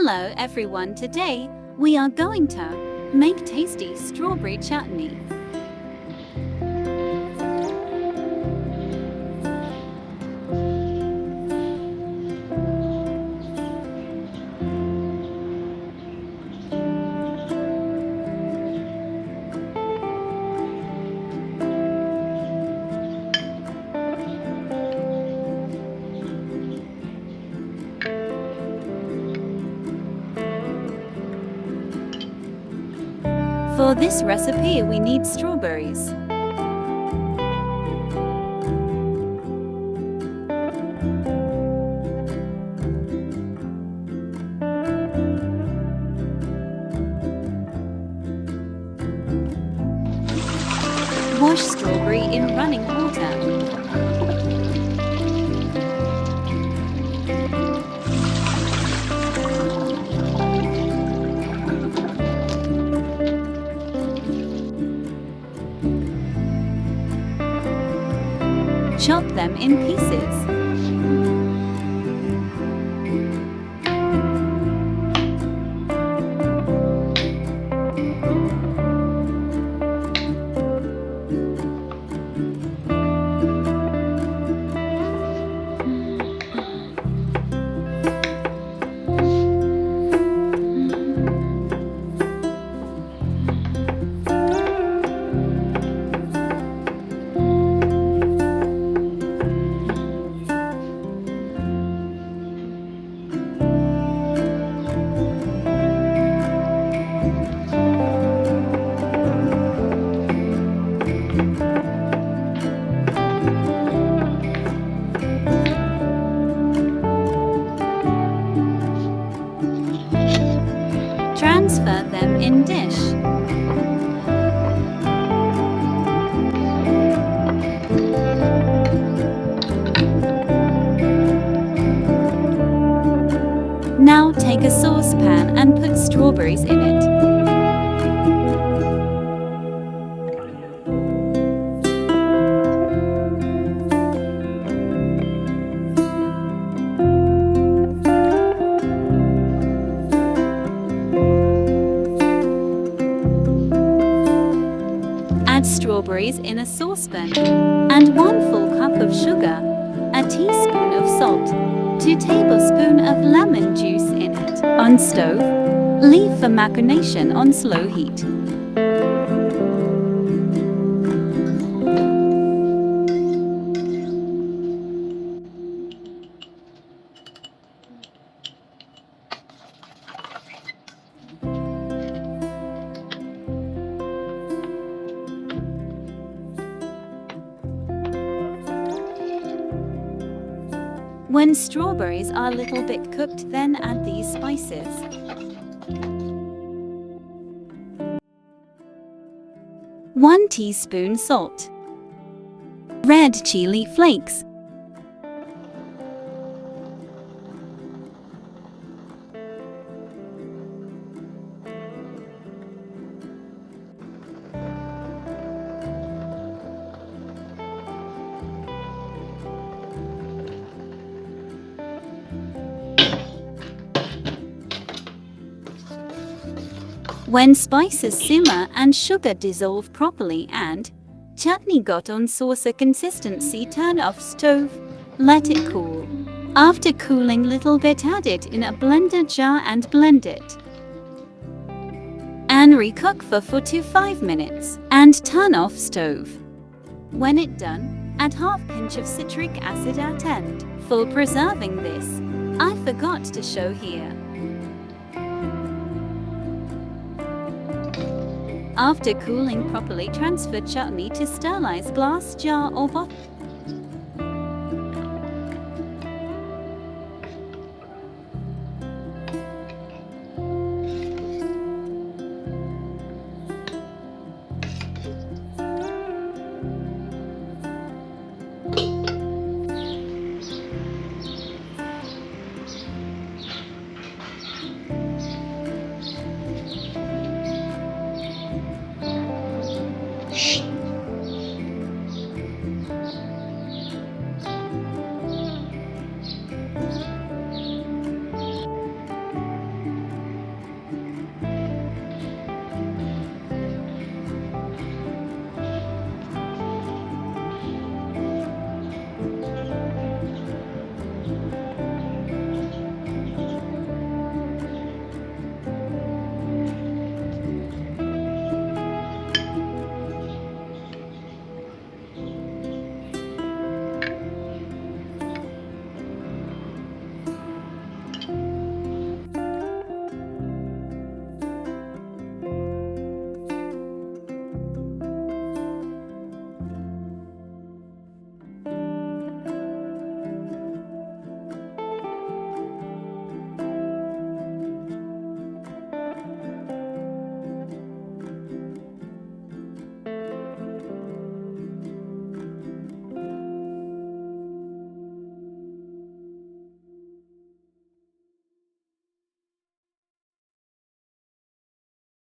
Hello everyone, today we are going to make tasty strawberry chutney. For this recipe we need strawberries, wash strawberry in running water. Chop them in pieces. Transfer them in dish. Now take a saucepan and put strawberries in it. Add strawberries in a saucepan and 1 full cup of sugar, a teaspoon of salt, 2 tablespoons of lemon juice in it. On stove, leave for marination on slow heat. When strawberries are a little bit cooked, then add these spices. One teaspoon salt, red chili flakes, when spices simmer and sugar dissolve properly and chutney got on saucer consistency, turn off stove, let it cool. After cooling little bit, add it in a blender jar and blend it. And recook for 4 to 5 minutes and turn off stove. When it done, add half pinch of citric acid at end. For preserving this, I forgot to show here. After cooling properly, transfer chutney to sterilized glass jar or bottle.